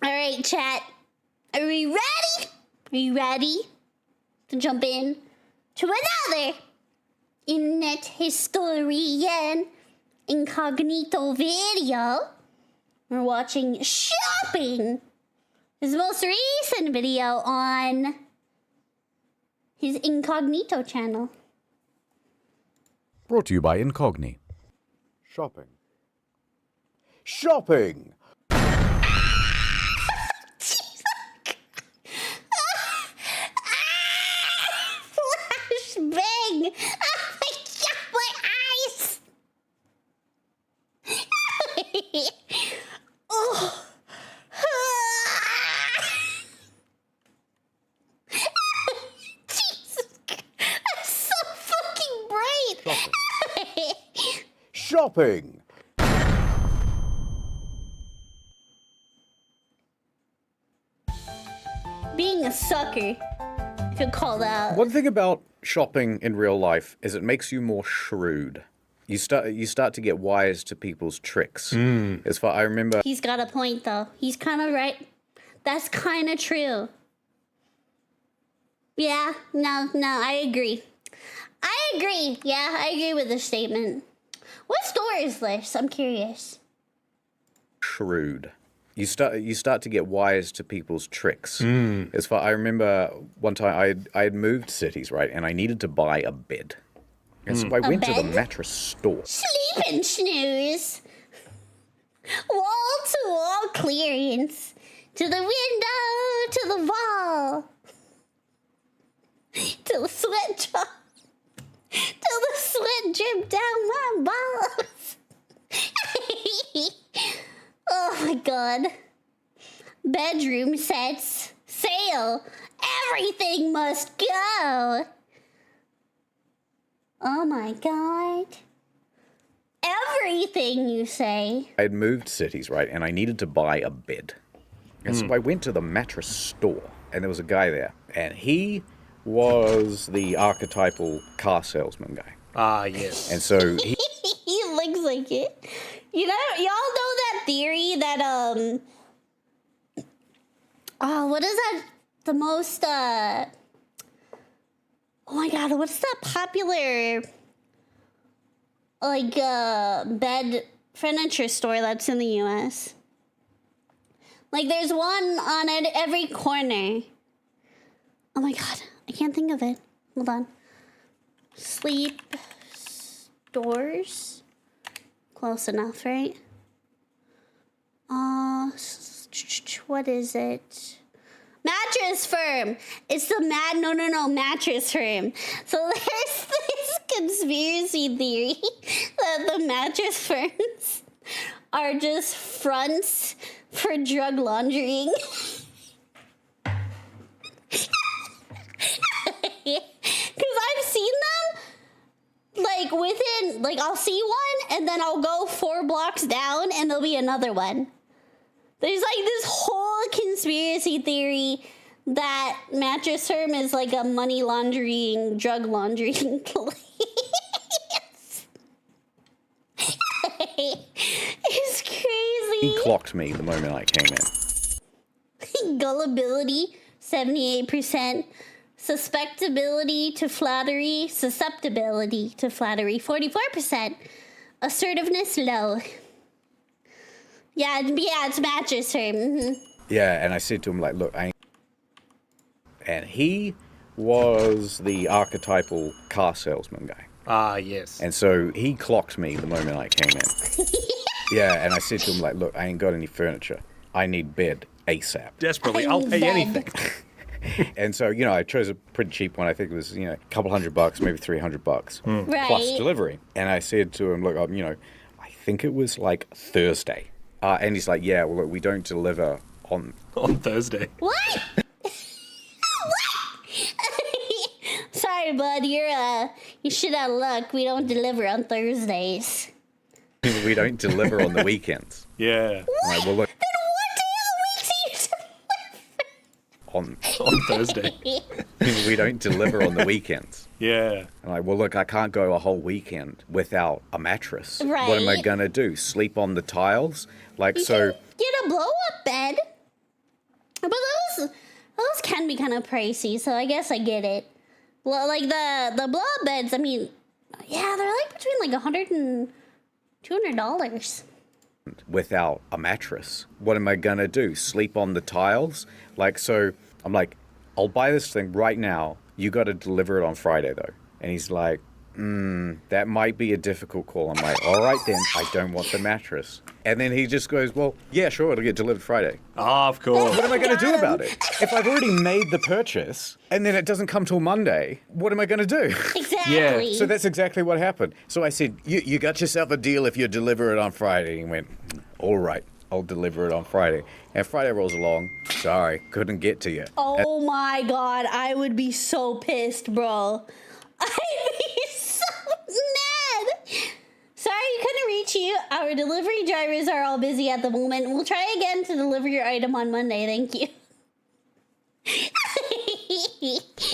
All right, chat. Are we ready? Are you ready to jump in to another internet historian Incognito video? We're watching Shopping, his most recent video on his Incognito channel. Brought to you by Incognito. Shopping. Shopping! Flashbang! Oh my god, my eyes! Oh. Jesus, that's so fucking bright. Shopping! Being a sucker, you could call that. One thing about shopping in real life is it makes you more shrewd. You start to get wise to people's tricks. As far I remember, He's got a point, though. He's kind of right. That's kind of true. Yeah, no, I agree. Yeah, I agree with the statement. What store is this? I'm curious. shrewd. You start to get wise to people's tricks. As far I remember, one time I had moved cities, right, and I needed to buy a bed, and so I went to the bed? mattress store. Sleep and snooze. Wall-to-wall clearance. To the window, to the wall. Till the sweat drop. Till the sweat drip down my balls. Oh my god. Bedroom sets. Sale. Everything must go. Oh my god. Everything, you say? I had moved cities, right, and I needed to buy a bed, and so I went to the mattress store, and there was a guy there, and he was the archetypal car salesman guy. Ah, yes. And so he He looks like it. You know, y'all know that theory that, oh, what is that? The most, oh my god, what's that popular, like, bed furniture store that's in the US? Like, there's one on every corner. Oh my god, I can't think of it. Hold on. Sleep stores? Close enough, right? What is it? Mattress Firm. It's the Mattress Firm. So there's this conspiracy theory that the mattress firms are just fronts for drug laundering. Because I've seen them, like, within, like, I'll see one, and then I'll go 4 blocks down, and there'll be another one. There's, like, this whole conspiracy theory that Mattress Firm is, like, a money laundering, drug laundering place. It's crazy. he clocked me the moment I came in. Gullibility, 78%. Susceptibility to flattery, 44%. Assertiveness, low. Yeah, it's Mattress Firm. Mm-hmm. Yeah, and I said to him, like, look, I ain't... And he was the archetypal car salesman guy. Ah, yes. And so he clocked me the moment I came in. Yeah, and I said to him, like, look, I ain't got any furniture. I need bed ASAP. Desperately, I'll pay Bed. anything. And so, I chose a pretty cheap one. I think it was, a couple $100, maybe $300 Right. plus delivery. And I said to him, look, I think it was like Thursday. And he's like, yeah, well, look, we don't deliver on... On Thursday. What? What? Sorry, bud. You shit out of luck. We don't deliver on Thursdays. We don't deliver on the weekends. Yeah. I'm like, well, look, Then what day of the week do you on On Thursday. we don't deliver on the weekends. Yeah. I'm like, well, look, I can't go a whole weekend without a mattress. What am I Right. going to do? Sleep on the tiles? Like, You so... can get a blow-up bed. But those can be kind of pricey, so I guess I get it. Well, like the blow-up beds, I mean, yeah, they're like between like $100 and $200. Without a mattress. What am I gonna do? Sleep on the tiles? Like, so I'm like, I'll buy this thing right now. You got to deliver it on Friday though. And he's like, that might be a difficult call. I'm like, all right then, I don't want the mattress. And then he just goes, well, yeah, sure, it'll get delivered Friday. Oh, of course. What am I going to do about it? If I've already made the purchase and then it doesn't come till Monday, what am I going to do? Exactly. Yeah. So that's exactly what happened. So I said, you got yourself a deal if you deliver it on Friday. And he went, all right, I'll deliver it on Friday. And Friday rolls along. Sorry, couldn't get to you. Oh my god, I would be so pissed, bro. I'd be so mad. Sorry, couldn't reach you. Our delivery drivers are all busy at the moment. We'll try again to deliver your item on Monday. Thank you.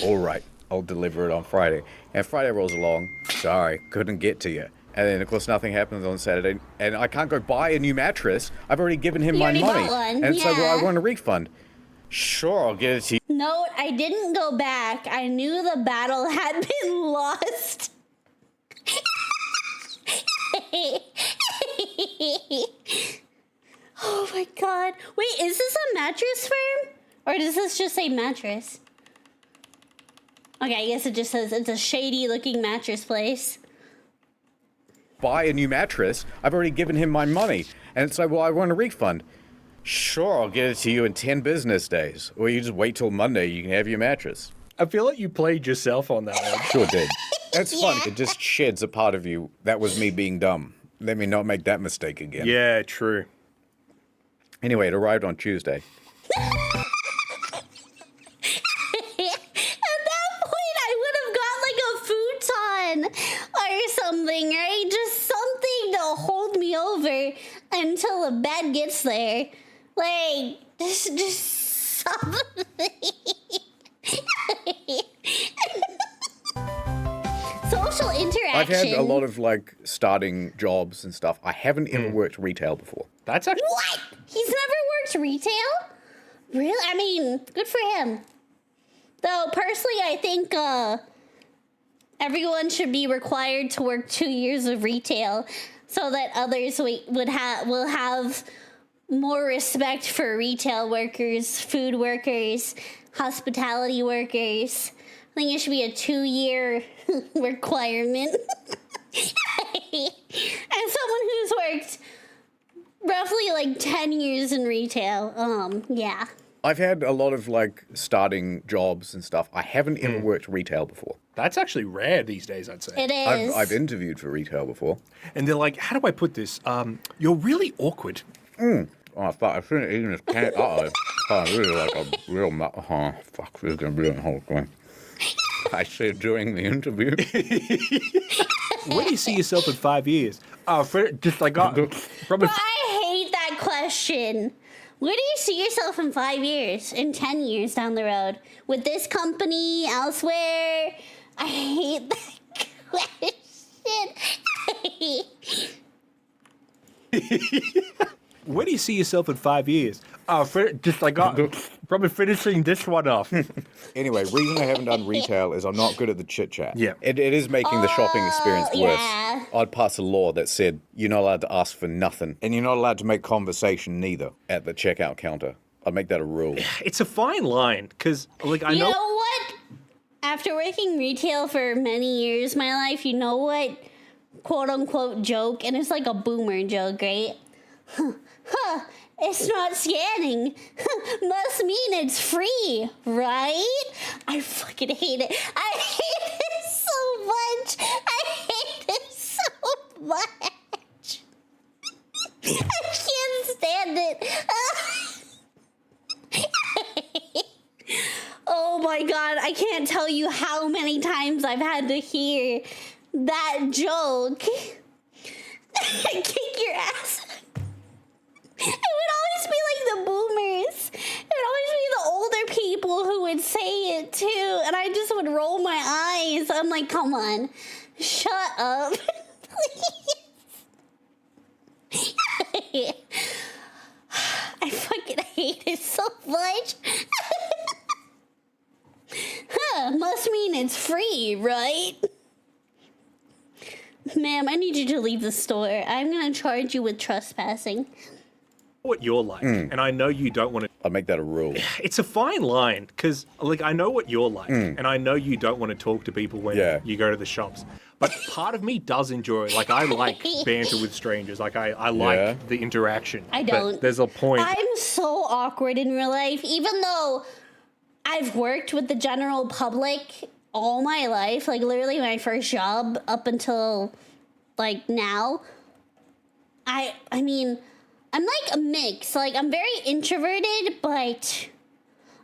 All right, I'll deliver it on Friday. And Friday rolls along. Sorry, couldn't get to you. And then, of course, nothing happens on Saturday. And I can't go buy a new mattress. I've already given him You my already money. bought one, And so, well, I yeah. want a refund. Sure, I'll get it to you. Note, I didn't go back. I knew the battle had been lost. Oh my god. Wait, is this a mattress firm? Or does this just say mattress? Okay, I guess it just says it's a shady looking mattress place. Buy a new mattress. I've already given him my money. And so, well, I want a refund. Sure, I'll get it to you in 10 business days. Or you just wait till Monday, you can have your mattress. I feel like you played yourself on that one. Sure did. That's fun. Yeah. It just sheds a part of you. That was me being dumb. Let me not make that mistake again. Yeah, true. Anyway, it arrived on Tuesday. At that point, I would have got like a futon or something, right? Just something to hold me over until the bed gets there. Like, just something. Social interaction. I've had a lot of, like, starting jobs and stuff. I haven't ever worked retail before. That's actually... What? He's never worked retail? Really? I mean, good for him. Though, personally, I think everyone should be required to work 2 years of retail so that others will have more respect for retail workers, food workers, hospitality workers. I think it should be a 2-year requirement. As someone who's worked roughly like 10 years in retail, yeah. I've had a lot of, like, starting jobs and stuff. I haven't ever worked retail before. That's actually rare these days, I'd say. It is. I've interviewed for retail before. And they're like, how do I put this? You're really awkward. Oh, I thought I shouldn't eat this can. Uh-oh. I really like a real... fuck, this is going to be a whole thing. I said during the interview. Where do you see yourself in 5 years? Just like... But I hate that question. Where do you see yourself in 5 years, in 10 years down the road? With this company, elsewhere? I hate that question. Where do you see yourself in 5 years? Just like... probably finishing this one off. Anyway, reason I haven't done retail is I'm not good at the chit-chat. Yeah. It is making the shopping experience worse. yeah. I'd pass a law that said you're not allowed to ask for nothing, and you're not allowed to make conversation neither at the checkout counter. I'd make that a rule. It's a fine line, because, like, I You know... know what? After working retail for many years of my life, you know what quote-unquote joke, and it's like a boomer joke, right? It's not scanning. Must mean it's free, right? I fucking hate it. I hate it so much. I hate it so much. I can't stand it. Oh my god, I can't tell you how many times I've had to hear that joke. Kick your ass. It would always be like the boomers. It would always be the older people who would say it too. And I just would roll my eyes. I'm like, come on. Shut up. Please. I fucking fucking hate it so much. Must mean it's free, right? Ma'am, I need you to leave the store. I'm gonna charge you with trespassing. What you're like, and I know you don't want to. I'll make that a rule. It's a fine line because, like, I know what you're like, and I know you don't want to talk to people when you go to the shops. But part of me does enjoy it. Like, I like banter with strangers. Like, I like the interaction. I don't. But there's a point. I'm so awkward in real life, even though I've worked with the general public all my life. Like, literally my first job up until, like, now. I mean, I'm like a mix. Like, I'm very introverted, but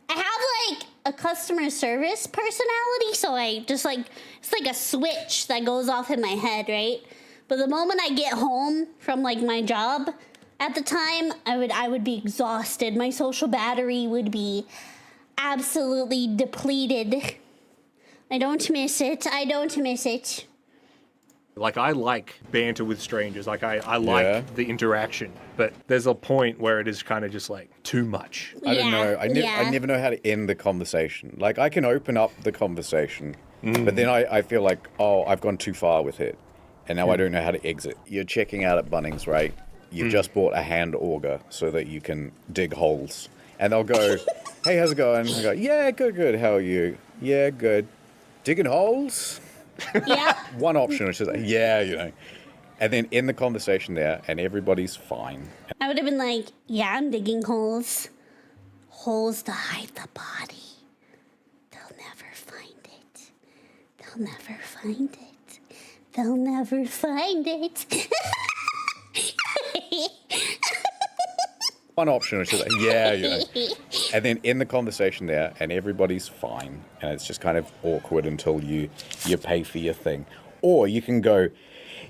I have like a customer service personality. So I just like, it's like a switch that goes off in my head, right? But the moment I get home from like my job at the time, I would be exhausted. My social battery would be absolutely depleted. I don't miss it. I don't miss it. Like, I like banter with strangers. Like, I like the interaction. But there's a point where it is kind of just, like, too much. I don't know. I never know how to end the conversation. Like, I can open up the conversation, but then I feel like, oh, I've gone too far with it. And now I don't know how to exit. You're checking out at Bunnings, right? You just bought a hand auger so that you can dig holes. And they'll go, hey, how's it going? I go, yeah, good. How are you? Yeah, good. Digging holes? Yeah. One option, which is, and then in the conversation there, and everybody's fine. I would have been like, yeah, I'm digging holes. Holes to hide the body. They'll never find it. They'll never find it. They'll never find it. One option, which is, and then in the conversation there, and everybody's fine, and it's just kind of awkward until you pay for your thing. Or you can go,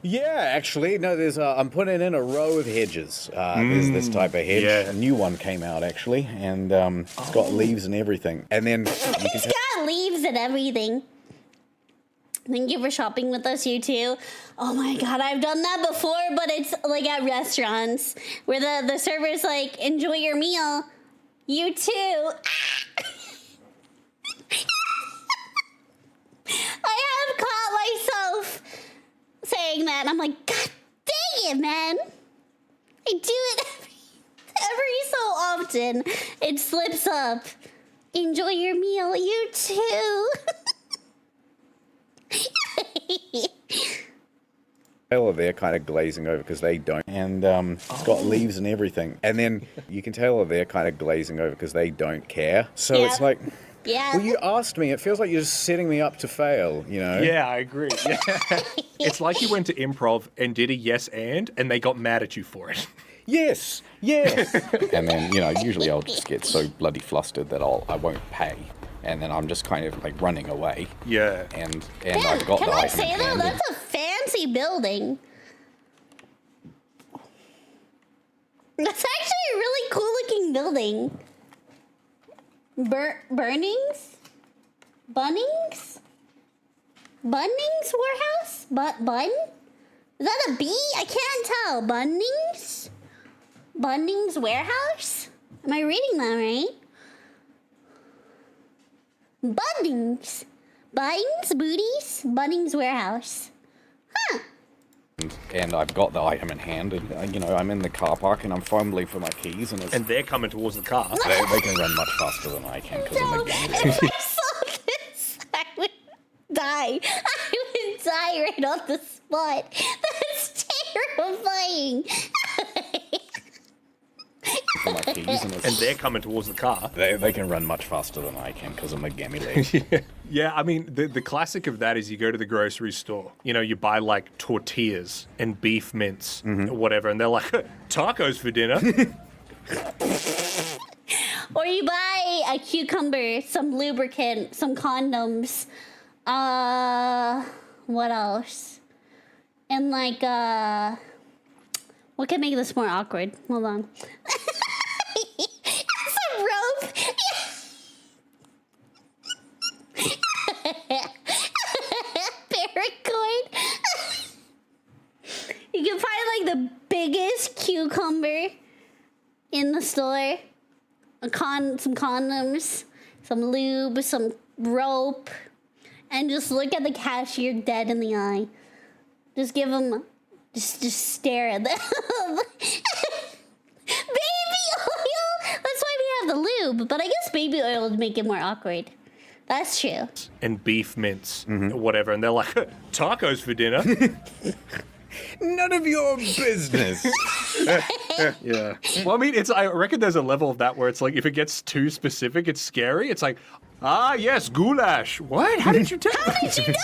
yeah, actually, no, there's I'm putting in a row of hedges. There's this type of hedge. Yeah. A new one came out, actually, and it's got leaves and everything. And then you can It's got leaves and everything. Thank you for shopping with us, you two. Oh my god, I've done that before, but it's like at restaurants where the server's like, enjoy your meal. You too. I have caught myself saying that, and I'm like, god dang it, man. I do it every so often. It slips up. Enjoy your meal, you too. tell they're kind of glazing over because they don't. And it's got leaves and everything. And then you can tell they're kind of glazing over because they don't care. So it's like, well, you asked me. It feels like you're just setting me up to fail, you know? Yeah, I agree. Yeah. It's like you went to improv and did a yes and they got mad at you for it. Yes. And then, usually I'll just get so bloody flustered that I won't pay. And then I'm just kind of like running away. Yeah. And I've got can the I item say in though, hand. that's a fancy building. That's actually a really cool looking building. Bunnings? Bunnings warehouse? Bun? Is that a B? I can't tell. Bunnings? Bunnings warehouse? Am I reading that right? Bunnings. Bunnings, booties, Bunnings warehouse. Huh. And I've got the item in hand, and I'm in the car park, and I'm fumbling for my keys, and they're coming towards the car. They can run much faster than I can because I'm a gamer. If I saw this, I would die. I would die right on the spot. That's terrifying. For my keys, and they're coming towards the car. They can run much faster than I can because I'm a gammy leg. Yeah, I mean, the classic of that is you go to the grocery store, you buy like tortillas and beef mince or whatever, and they're like, tacos for dinner. Or you buy a cucumber, some lubricant, some condoms. What else? And like, what can make this more awkward? Hold on. Some rope. Paracord. You can find like the biggest cucumber in the store. some condoms, some lube, some rope, and just look at the cashier dead in the eye. Just give him, just stare at them. Baby oil! That's why we have the lube, but I guess baby oil would make it more awkward. That's true. And beef mince, or whatever, and they're like, tacos for dinner. None of your business. Yeah. Well, I mean, I reckon there's a level of that where it's like, if it gets too specific, it's scary. It's like, yes, goulash. What? How did you tell? How did you know?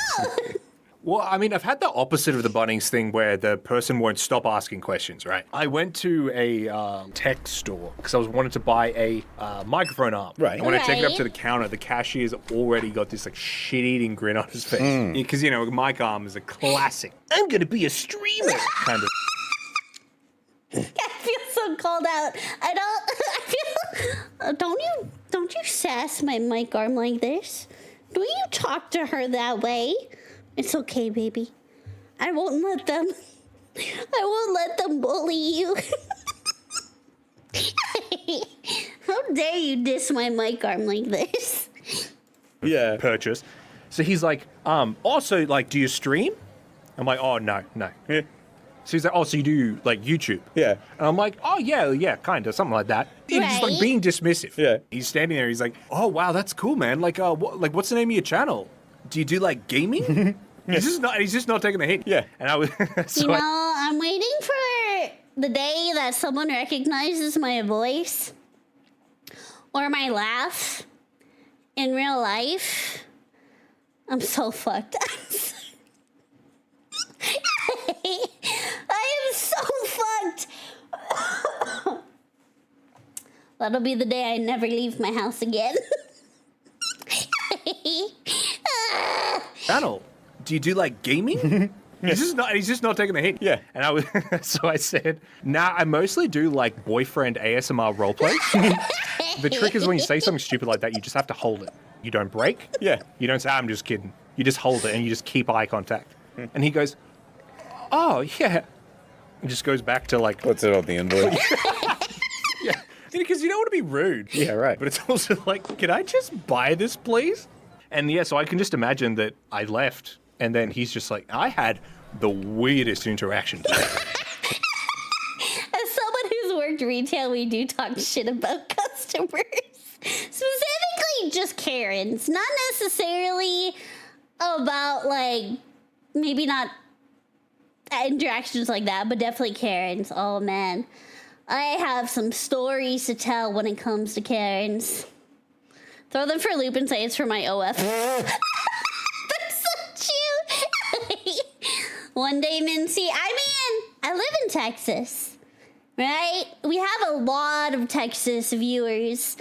Well, I mean, I've had the opposite of the Bunnings thing where the person won't stop asking questions, right? I went to a tech store because I was wanting to buy a microphone arm. Right. And when I take it up to the counter, the cashier's already got this like shit-eating grin on his face. Because, mic arm is a classic. I'm going to be a streamer kind of. I feel so called out. Don't you sass my mic arm like this? Don't you talk to her that way? It's okay, baby. I won't let them bully you. How dare you diss my mic arm like this? Yeah. Purchase. So he's like, also, like, do you stream? I'm like, oh, no. Yeah. So he's like, oh, so you do, like, YouTube? Yeah. And I'm like, oh, yeah, kind of, something like that. And he's just, like, being dismissive. Yeah. He's standing there, he's like, oh, wow, that's cool, man. Like, what's the name of your channel? Do you do, like, gaming? He's just not taking the hint. Yeah. And I was... I'm waiting for the day that someone recognizes my voice or my laugh in real life. I'm so fucked. I am so fucked. That'll be the day I never leave my house again. Channel. Do you do like gaming? He's just not taking the hint. Yeah. And so I said, nah, I mostly do like boyfriend ASMR roleplay. The trick is when you say something stupid like that, you just have to hold it. You don't break. Yeah. You don't say, I'm just kidding. You just hold it and you just keep eye contact. And he goes, oh, yeah. And just goes back to like... Puts it on the invoice. Yeah. Because you don't want to be rude. Yeah, right. But it's also like, can I just buy this, please? And yeah, so I can just imagine that I left, and then he's just like, I had the weirdest interaction today. As someone who's worked retail, we do talk shit about customers. Specifically just Karens. Not necessarily about, like, maybe not interactions like that, but definitely Karens. Oh, man. I have some stories to tell when it comes to Karens. Throw them for a loop and say it's for my OF. That's so cute. One day, Mintzey. I live in Texas, right? We have a lot of Texas viewers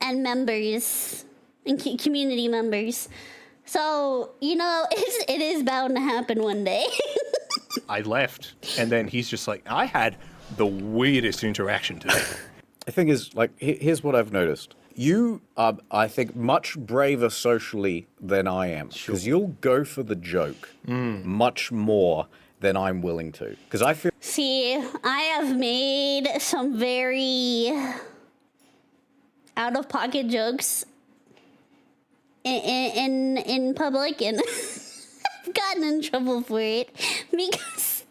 and members and community members. So, it is bound to happen one day. I left, and then he's just like, I had the weirdest interaction today. The thing is, like, here's what I've noticed. You are, I think, much braver socially than I am. Because you'll go for the joke much more than I'm willing to. Because I feel... See, I have made some very out-of-pocket jokes in public, and I've gotten in trouble for it. Because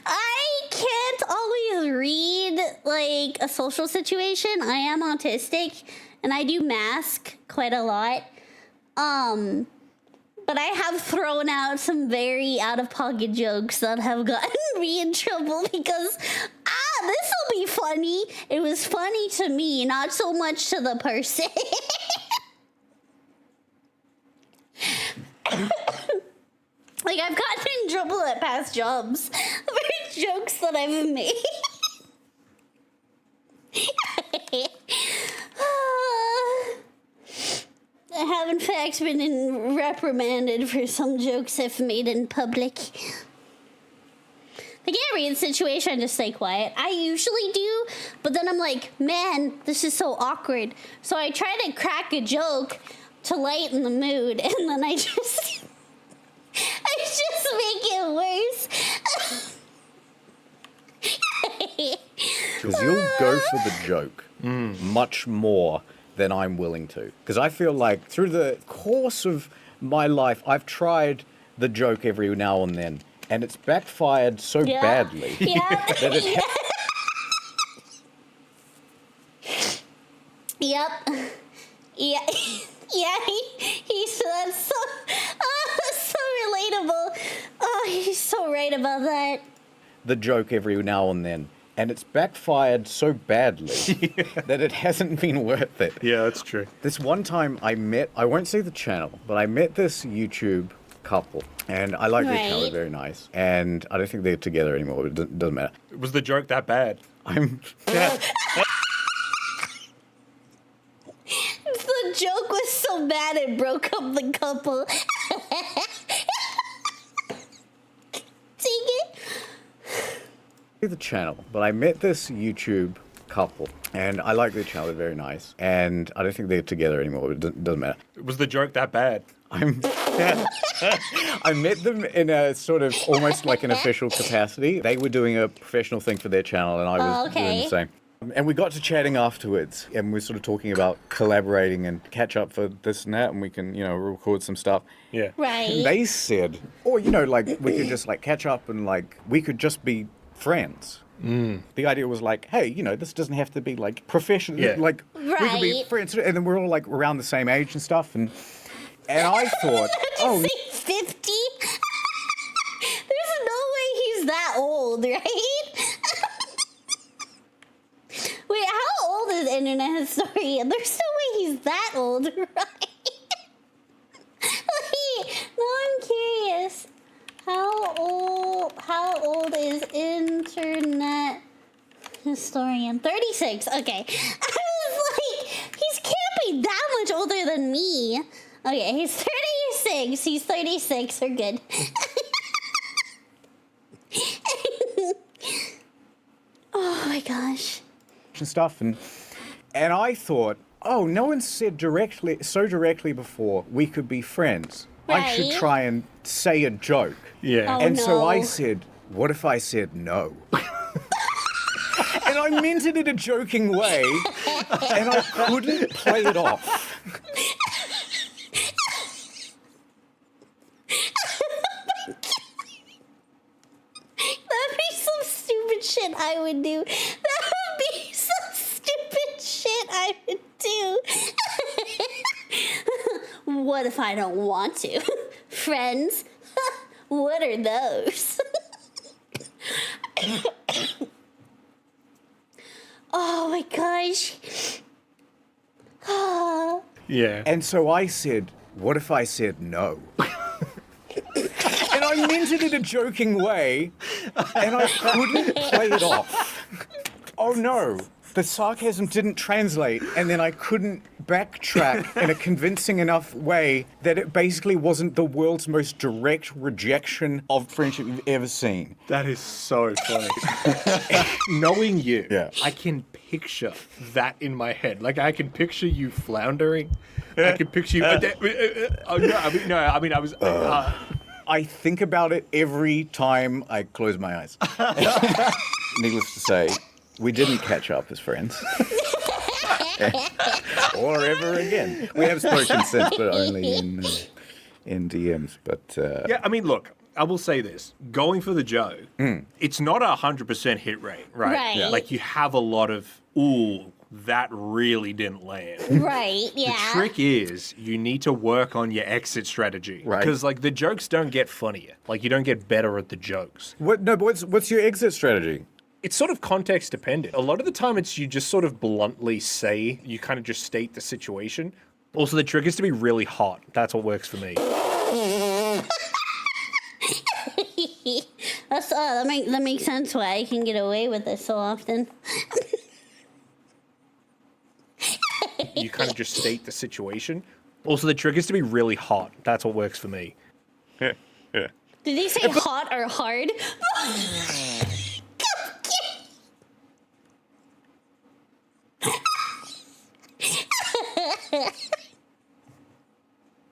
I can't always read, like, a social situation. I am autistic. And I do mask quite a lot. But I have thrown out some very out-of-pocket jokes that have gotten me in trouble because, this will be funny. It was funny to me, not so much to the person. Like, I've gotten in trouble at past jobs for jokes that I've made. I have, in fact, been reprimanded for some jokes I've made in public. I can't read the situation, I just stay quiet. I usually do, but then I'm like, man, this is so awkward. So I try to crack a joke to lighten the mood, and then I just make it worse. Because you'll go for the joke much more than I'm willing to. Because I feel like through the course of my life, I've tried the joke every now and then, and it's backfired so badly that it Yep. Yeah. Yeah, he's that's so relatable. Oh, he's so right about that. the joke every now and then, and it's backfired so badly that it hasn't been worth it. Yeah, that's true. This one time I won't say the channel, but I met this YouTube couple, and I like their channel, they're very nice, and I don't think they're together anymore, but it doesn't matter. Was the joke that bad? The joke was so bad it broke up the couple. Dang it. The channel, but I met this YouTube couple, and I like their channel, they're very nice, and I don't think they're together anymore, but it doesn't matter. Was the joke that bad? I met them in a sort of almost like an official capacity. They were doing a professional thing for their channel, and I was doing the same. And we got to chatting afterwards, and we were sort of talking about collaborating and catch up for this and that, and we can, record some stuff. Yeah. Right. And they said, we could just like catch up and like we could just be friends. The idea was like, hey, this doesn't have to be like professional. Yeah. Like we could be friends, and then we're all like around the same age and stuff. And I thought, Did you say 50? There's no way he's that old, right? Wait, how old is Internet Historian? There's no way he's that old, right? Wait, no, I'm curious. How old is Internet Historian? 36, okay. I was like, he can't be that much older than me. Okay, he's 36. He's 36. We're good. Oh my gosh. and stuff, and I thought, no one said directly before we could be friends. I should try and say a joke. Yeah. And so I said, what if I said no? And I meant it in a joking way, and I couldn't play it off. That'd be some stupid shit I would do. That would be some stupid shit I would do. What if I don't want to? Friends? What are those? Oh my gosh. Yeah. And so I said, what if I said no? And I meant it in a joking way, and I couldn't play it off. Oh no, the sarcasm didn't translate, and then I couldn't backtrack in a convincing enough way that it basically wasn't the world's most direct rejection of friendship you've ever seen. That is so funny. Knowing you, I can picture that in my head. Like, I can picture you floundering. I can picture you... I think about it every time I close my eyes. Needless to say, we didn't catch up as friends. Or ever again. We have spoken since, but only in DMs. But yeah, I mean, look, I will say this. Going for the joke, it's not 100% hit rate, right? Right. Yeah. Like, you have a lot of, ooh, that really didn't land. Right, yeah. The trick is you need to work on your exit strategy. Right. Because, like, the jokes don't get funnier. Like, you don't get better at the jokes. but what's your exit strategy? It's sort of context dependent. A lot of the time it's you just sort of bluntly say, you kind of just state the situation. Also, the trick is to be really hot. That's what works for me. That makes sense why I can get away with this so often. You kind of just state the situation. Also, the trick is to be really hot. That's what works for me. Yeah. Did he say hot or hard?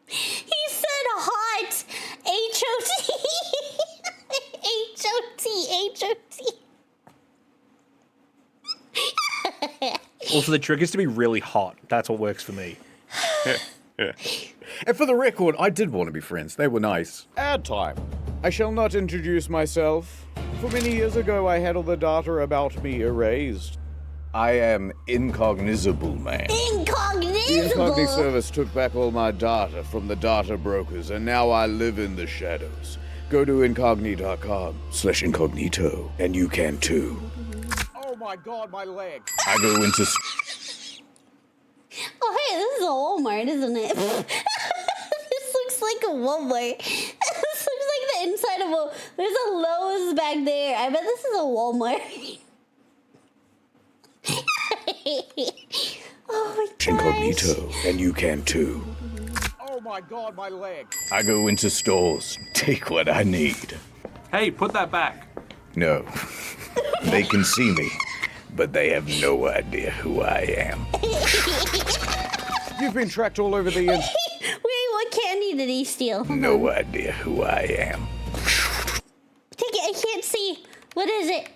He said hot. H-O-T. H-O-T. H-O-T. Also, the trick is to be really hot. That's what works for me. And for the record, I did want to be friends. They were nice. Ad time. I shall not introduce myself. For many years ago, I had all the data about me erased. I am Incognito man. Incognito. The Incognito service took back all my data from the data brokers, and now I live in the shadows. Go to incognito.com/incognito, and you can too. Oh my god, my leg. I go into... Oh, hey, this is a Walmart, isn't it? This looks like a Walmart. This looks like the inside of a... There's a Lowe's back there. I bet this is a Walmart. Oh my gosh. Incognito, and you can too. Oh my god, my leg. I go into stores, take what I need. Hey, put that back. No. They can see me, but they have no idea who I am. You've been tracked all over the internet. Wait, what candy did he steal? No idea who I am. Take it, I can't see. What is it?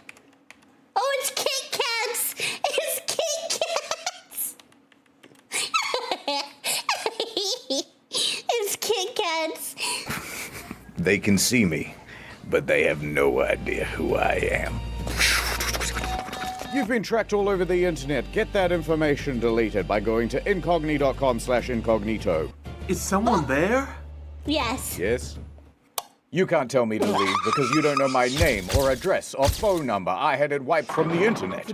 Oh, it's Kit Kats! It's Kit Kats! It's Kit Kats. They can see me, but they have no idea who I am. You've been tracked all over the internet. Get that information deleted by going to incognito.com/incognito. Is someone there? Yes. Yes? You can't tell me to leave because you don't know my name or address or phone number. I had it wiped from the internet.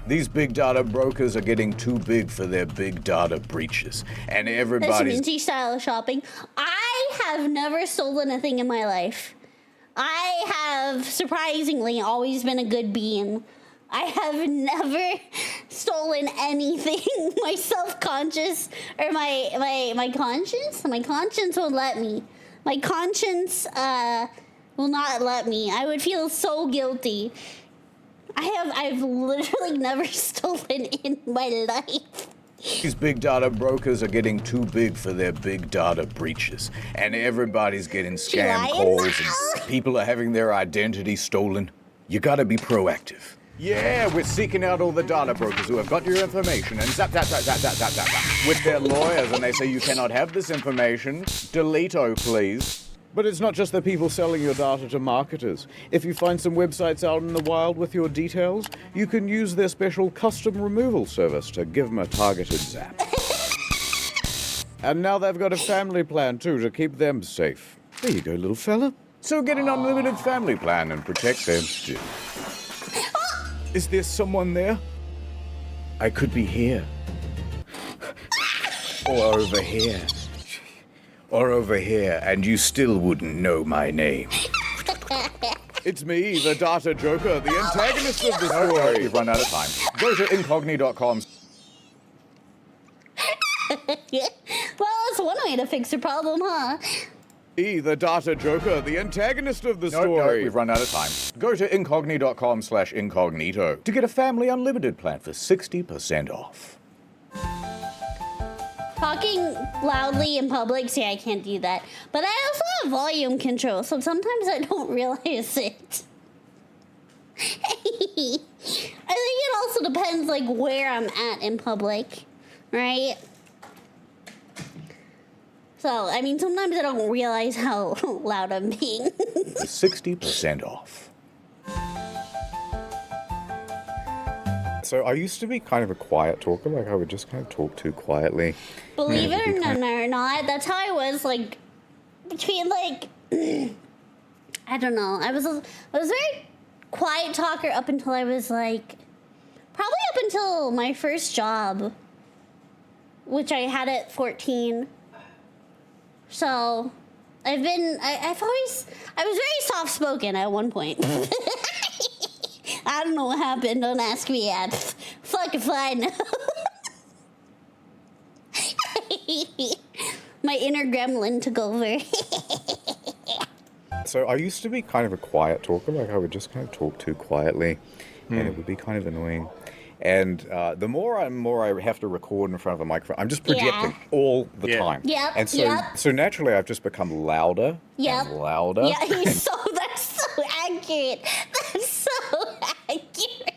These big data brokers are getting too big for their big data breaches. And That's everybody's... Mintzey style shopping. I have never stolen a thing in my life. I have, surprisingly, always been a good being. I have never stolen anything. My self-conscious, or my conscience? My conscience won't let me. My conscience will not let me. I would feel so guilty. I've literally never stolen in my life. These big data brokers are getting too big for their big data breaches. And everybody's getting scam calls and people are having their identity stolen. You gotta be proactive. Yeah, we're seeking out all the data brokers who have got your information and zap, zap, zap, zap, zap, zap, zap, zap, with their lawyers, and they say you cannot have this information. Delete-o, please. But it's not just the people selling your data to marketers. If you find some websites out in the wild with your details, you can use their special custom removal service to give them a targeted zap. And now they've got a family plan too to keep them safe. There you go, little fella. So get an unlimited family plan and protect them too. Is there someone there? I could be here. Or over here. Or over here, and you still wouldn't know my name. It's me, the data joker, the antagonist of the story. We've run out of time. Go to incognito.com. Well, that's one way to fix a problem, huh? The data joker, the antagonist of the story. No, we've run out of time. Go to incognito.com/incognito to get a family unlimited plan for 60% off. Talking loudly in public, see, I can't do that. But I also have volume control, so sometimes I don't realize it. I think it also depends, like, where I'm at in public, right? So, I mean, sometimes I don't realize how loud I'm being. 60% off. So I used to be kind of a quiet talker, like I would just kind of talk too quietly. Believe it or not, that's how I was, like, between, like, I don't know. I was a very quiet talker up until I was, like, probably up until my first job, which I had at 14. So, I was very soft-spoken at one point. I don't know what happened. Don't ask me yet. Fuck if I know. My inner gremlin took over. So I used to be kind of a quiet talker, like I would just kind of talk too quietly, and it would be kind of annoying. And the more I have to record in front of a microphone, I'm just projecting all the time. Yep. And so naturally I've just become louder and louder. Yeah, that's so accurate. That's so accurate.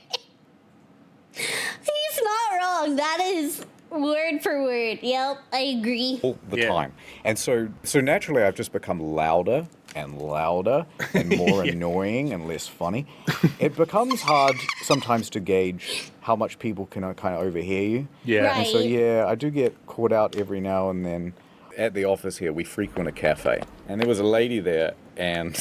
That is word for word. Yep, I agree. All the time. And so naturally I've just become louder and louder and more annoying and less funny. It becomes hard sometimes to gauge how much people can kind of overhear you. Yeah. Right. And so, I do get caught out every now and then. At the office here, we frequent a cafe. And there was a lady there, and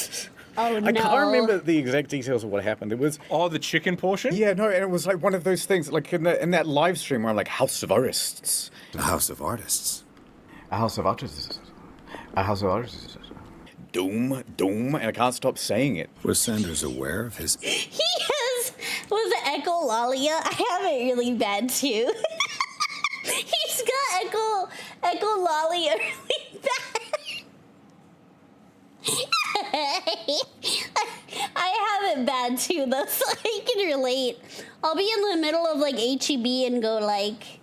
Oh, no. I can't remember the exact details of what happened. It was... Oh, the chicken portion? Yeah, no, and it was like one of those things, like in that live stream where I'm like, House of Artists. A house of artists. A House of Artists. A House of Artists. Doom, doom, and I can't stop saying it. Was Sanders aware of his... He was echolalia. I have it really bad too. He's got echolalia really bad. I have it bad too though, so I can relate. I'll be in the middle of like HEB and go like,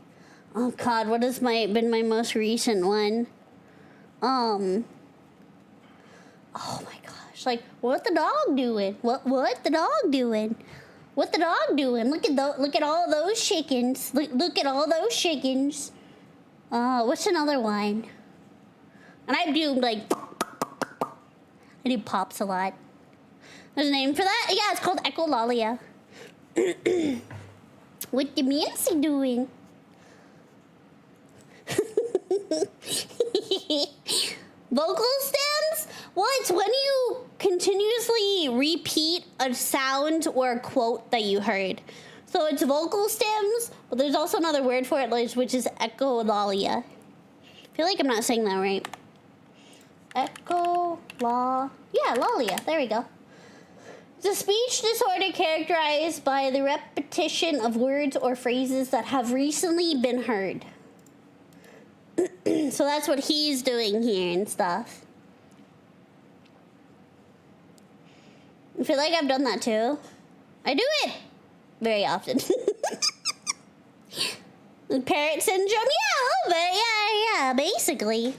oh god, what has been my most recent one? Oh my gosh, like what the dog doing? What the dog doing? What the dog doing? Look at all those chickens. Look at all those chickens. What's another one? And I do like I do pops a lot. There's a name for that? Yeah, it's called echolalia. What the Mintzey doing? Vocal stems? Well, it's when you continuously repeat a sound or a quote that you heard. So it's vocal stems, but there's also another word for it, which is echolalia. I feel like I'm not saying that right. Lalia. There we go. It's a speech disorder characterized by the repetition of words or phrases that have recently been heard. So that's what he's doing here and stuff. I feel like I've done that too. I do it very often. Parrot syndrome? Yeah, a little bit. Yeah, basically.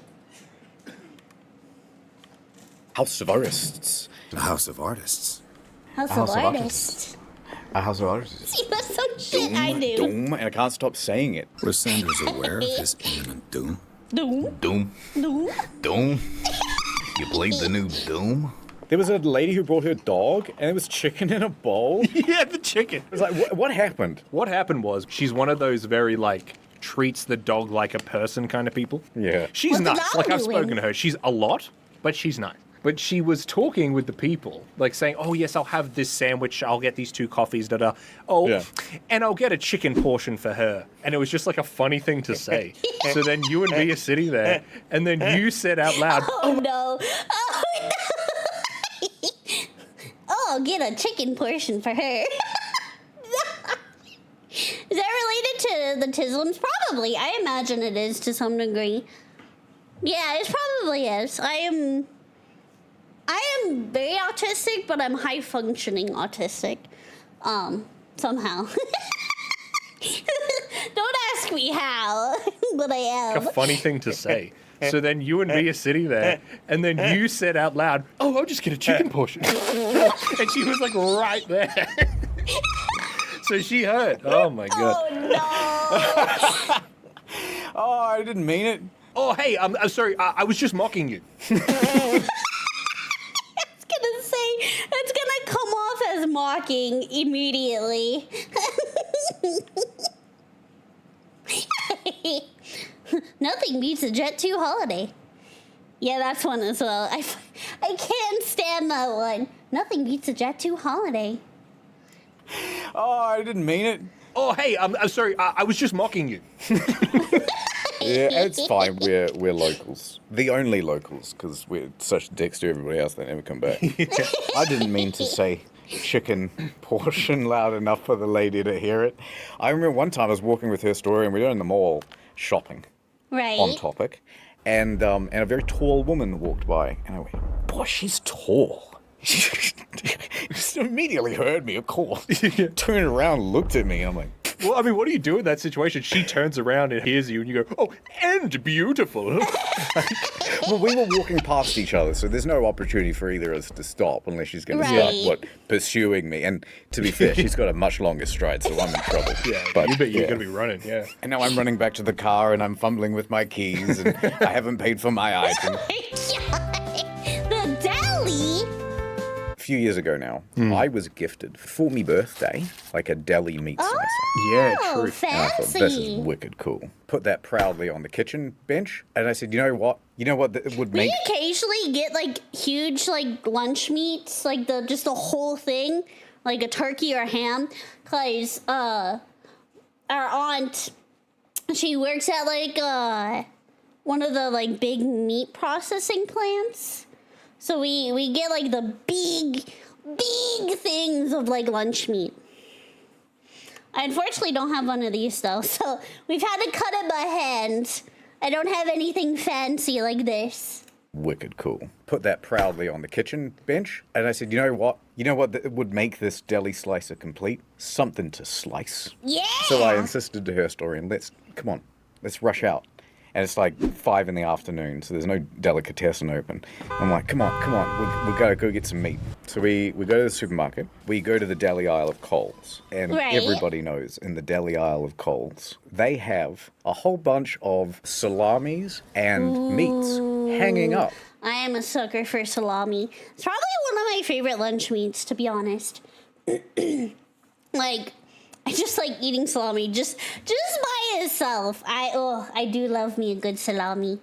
House of Artists. A house of artists. House House of of Artists. A House of Artists. See, that's some shit I do. Doom, and I can't stop saying it. Was Sanders aware of his imminent doom? Doom. Doom. Doom. Doom. You played the new Doom? There was a lady who brought her dog, and there was chicken in a bowl. Yeah, the chicken. It was like, what happened? What happened was she's one of those very, like, treats the dog like a person kind of people. Yeah. She's What's the nice. dog Like, I've doing? spoken to her. She's a lot, but she's nice. But she was talking with the people, like saying, oh, yes, I'll have this sandwich. I'll get these 2 coffees, da-da. Oh, Yeah. and I'll get a chicken portion for her. And it was just like a funny thing to say. So then you and me are sitting there, and then you said out loud, Oh, no. Oh, no. Oh, I'll get a chicken portion for her. Is that related to the Tislims? Probably. I imagine it is to some degree. Yeah, it probably is. I am very autistic, but I'm high functioning autistic. Somehow. Don't ask me how, but I am. a funny thing to say. So then you and me are sitting there, and then you said out loud, oh, I'll just get a chicken portion. And she was like right there. So she heard. Oh, my God. Oh, no. Oh, I didn't mean it. Oh, hey, I'm sorry. I was just mocking you. It's gonna come off as mocking immediately. Nothing beats a Jet 2 holiday. Yeah, that's one as well. I can't stand that one. Nothing beats a Jet 2 holiday. Oh, I didn't mean it. Oh, hey, I'm sorry. I was just mocking you. Yeah, it's fine. We're locals. The only locals, because we're such dicks to everybody else they never come back. I didn't mean to say chicken portion loud enough for the lady to hear it. I remember one time I was walking with her story, and we were in the mall shopping. Right. On topic, and a very tall woman walked by, and I went, boy, she's tall. She just immediately heard me, of course. Turned around, looked at me, and I'm like, Well, I mean, what do you do in that situation? She turns around and hears you, and you go, "Oh, and beautiful." Well, we were walking past each other, so there's no opportunity for either of us to stop unless she's going to Right. start, pursuing me. And to be fair, she's got a much longer stride, so I'm in trouble. Yeah, but you bet you're going to be running, yeah. And now I'm running back to the car, and I'm fumbling with my keys, and I haven't paid for my item. The Deli? A few years ago now, I was gifted for me birthday, like a Deli meat slicer. Yeah, Oh, true. And I thought, fancy. this is wicked cool. Put that proudly on the kitchen bench, and I said, you know what? You know what that would We make... occasionally get like huge like lunch meats, like just the whole thing, like a turkey or ham, cause our aunt, she works at like one of the like big meat processing plants, so we get like the big things of like lunch meat. I unfortunately don't have one of these though, so we've had to cut it by hand. I don't have anything fancy like this. Wicked cool. Put that proudly on the kitchen bench, and I said, you know what? You know what that would make this deli slicer complete? Something to slice. Yeah! So I insisted to her story, and let's rush out. And it's like 5 in the afternoon, so there's no delicatessen open. I'm like, come on, we gotta go get some meat. So we go to the supermarket, we go to the deli aisle of Coles, and Right. everybody knows in the deli aisle of Coles, they have a whole bunch of salamis and meats hanging up. I am a sucker for salami. It's probably one of my favorite lunch meats, to be honest. Like, I just like eating salami just by itself. I do love me a good salami.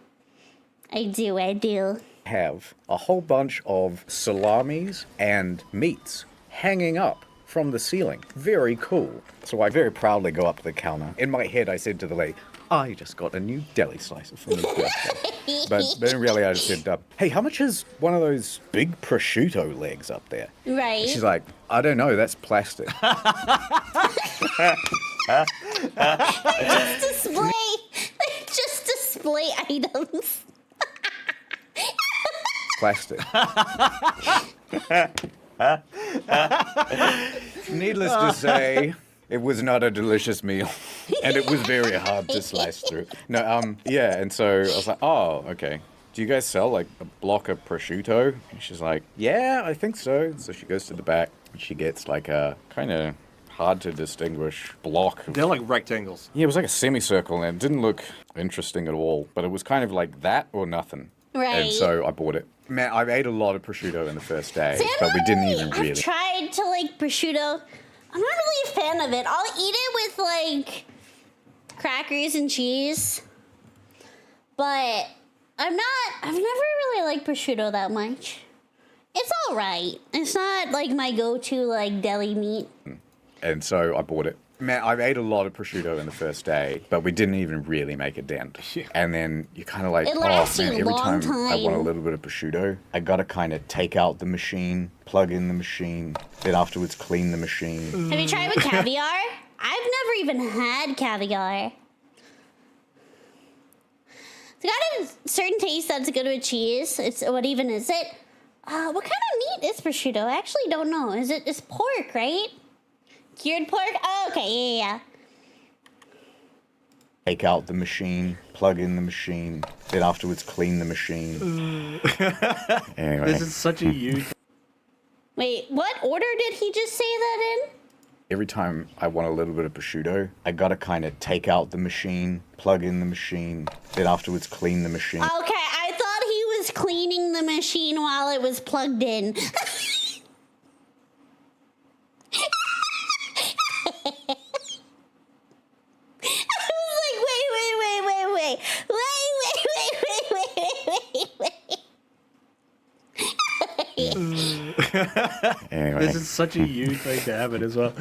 I do. Have a whole bunch of salamis and meats hanging up from the ceiling. Very cool. So I very proudly go up to the counter. In my head, I said to the lady, I just got a new deli slicer for me birthday. but in reality, I just said, hey, how much is one of those big prosciutto legs up there? Right. She's like, I don't know, that's plastic. Just display items. Plastic. Needless to say, it was not a delicious meal, and it was very hard to slice through. No, yeah, and so I was like, oh, okay. Do you guys sell like a block of prosciutto? And she's like, yeah, I think so. So she goes to the back, and she gets like a kind of hard to distinguish block. They're like rectangles. Yeah, it was like a semicircle, and it didn't look interesting at all, but it was kind of like that or nothing. Right. And so I bought it. Man, I've ate a lot of prosciutto in the first day, but we didn't even really. I've tried to like prosciutto. I'm not really a fan of it. I'll eat it with like crackers and cheese, but I've never really liked prosciutto that much. It's all right. It's not like my go-to like deli meat. And so I bought it. Man, I've ate a lot of prosciutto in the first day, but we didn't even really make a dent. Yeah. And then you're kind of like, It oh lasts you man, a every long time I want a time. little bit of prosciutto, I gotta kind of take out the machine, plug in the machine, then afterwards clean the machine. Have you tried with caviar? I've never even had caviar. It's got a certain taste that's good with cheese. What even is it? What kind of meat is prosciutto? I actually don't know. It's pork, right? Cured pork? Oh, okay, yeah. Take out the machine, plug in the machine, then afterwards clean the machine. Anyway, This is such a huge. Wait, what order did he just say that in? every time I want a little bit of prosciutto, I gotta kind of take out the machine, plug in the machine, then afterwards clean the machine. Okay, I thought he was cleaning the machine while it was plugged in. Anyway. This is such a huge thing to have it as well.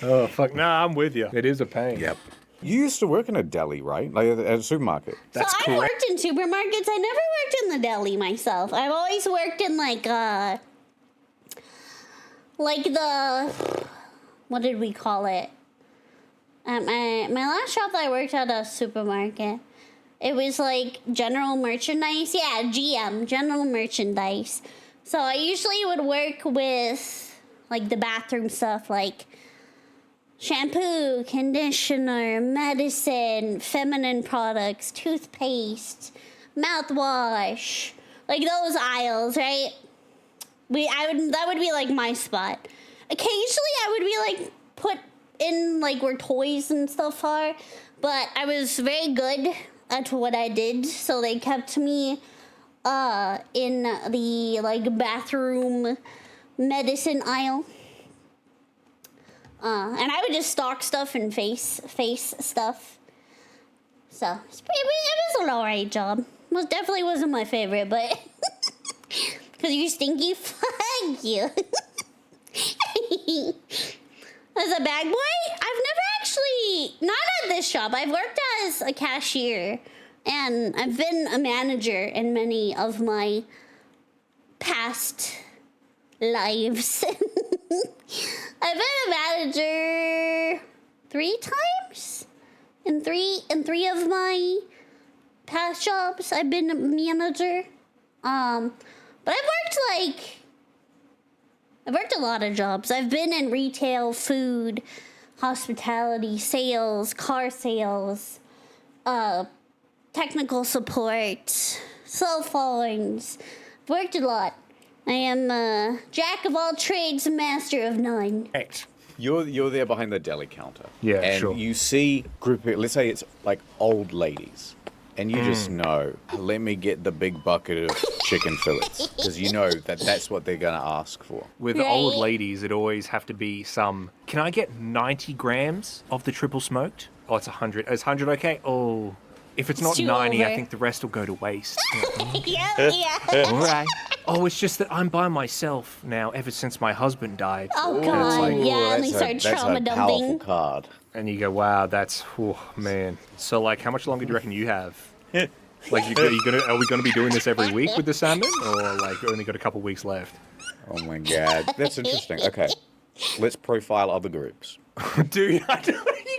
Oh, fuck. Nah, I'm with you. It is a pain. Yep. You used to work in a deli, right? Like at a supermarket. That's so I correct. worked in supermarkets. I never worked in the deli myself. I've always worked in like the, what did we call it? At my last job that I worked at a supermarket. It was like general merchandise. Yeah, GM, general merchandise. So I usually would work with like the bathroom stuff, like shampoo, conditioner, medicine, feminine products, toothpaste, mouthwash, like those aisles, right? That would be like my spot. Occasionally I would be like put in like where toys and stuff are, but I was very good at what I did, so they kept me in the like bathroom medicine aisle. And I would just stock stuff and face stuff. So it was an alright job. Most definitely wasn't my favorite, but because you're stinky, fuck you. As a bag boy, I've never actually, not at this job. I've worked as a cashier, and I've been a manager in many of my past lives. I've been a manager 3 times in three of my past jobs. I've been a manager, but I've worked a lot of jobs. I've been in retail, food, hospitality, sales, car sales, technical support, cell phones. I've worked a lot. I am a jack of all trades, master of none. Right. You're there behind the deli counter. Yeah, and sure. you see group of, let's say it's like old ladies, and you just know, let me get the big bucket of chicken fillets, because you know that's what they're going to ask for. With Right. old ladies, it always have to be some. Can I get 90 grams of the triple smoked? Oh, it's 100. Is 100 okay? Oh, if it's not too 90, I over. think the rest will go to waste. Yeah. All right. Oh, it's just that I'm by myself now ever since my husband died. Oh, Ooh, God. like, Yeah, and they start that's trauma a powerful dumping. card. And you go, wow, that's, oh, man. So, like, how much longer do you reckon you have? Like, are we gonna be doing this every week with the salmon, or like only got a couple weeks left? Oh my god, that's interesting. Okay, let's profile other groups. Dude, you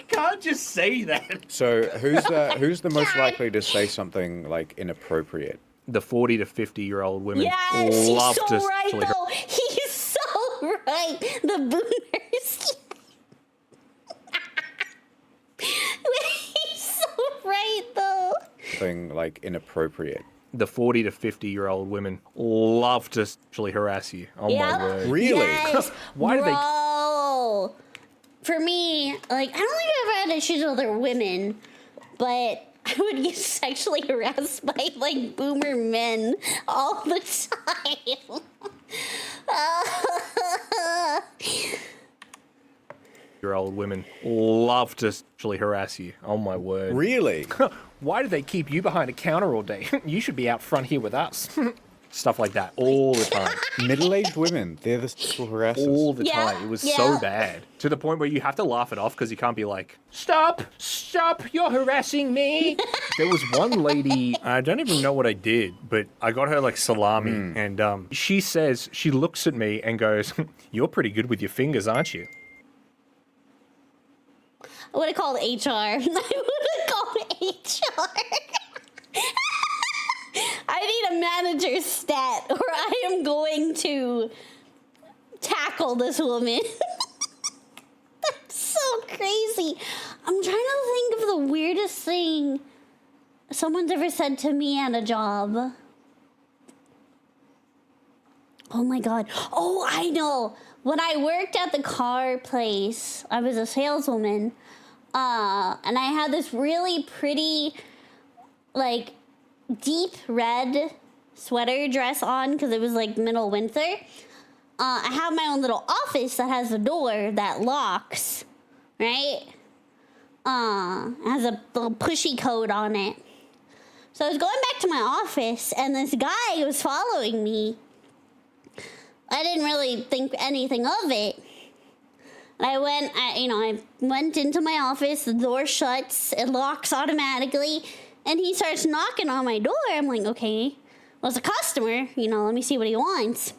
can't just say that. So who's the most likely to say something like inappropriate? The 40 to 50-year-old women Yes, he's love so to right, actually- though. He's so right. The boomers. He's so right, though. Thing like inappropriate. The 40 to 50-year-old women love to actually harass you. Oh Yeah. my word. Really? Yes, Why do they- Bro. For me, like, I don't think I've ever had issues with other women, but I would get sexually harassed by, like, boomer men all the time. Year old women love to actually harass you. Oh my word. Really? Why do they keep you behind a counter all day? You should be out front here with us. Stuff like that all the time. Middle-aged women, they're the sexual harassers. All the Yeah, time. It was yeah. so bad. To the point where you have to laugh it off because you can't be like, stop, you're harassing me. There was one lady, I don't even know what I did, but I got her like salami. And she says, she looks at me and goes, you're pretty good with your fingers, aren't you? I would have called HR. I would have called HR. I need a manager's stat, or I am going to tackle this woman. That's so crazy. I'm trying to think of the weirdest thing someone's ever said to me at a job. Oh my God. Oh, I know. When I worked at the car place, I was a saleswoman. And I had this really pretty, like, deep red sweater dress on because it was, like, middle winter. I have my own little office that has a door that locks, right? It has a little pushy code on it. So I was going back to my office, and this guy was following me. I didn't really think anything of it. I went into my office, the door shuts, it locks automatically, and he starts knocking on my door. I'm like, okay, well, it's a customer, let me see what he wants.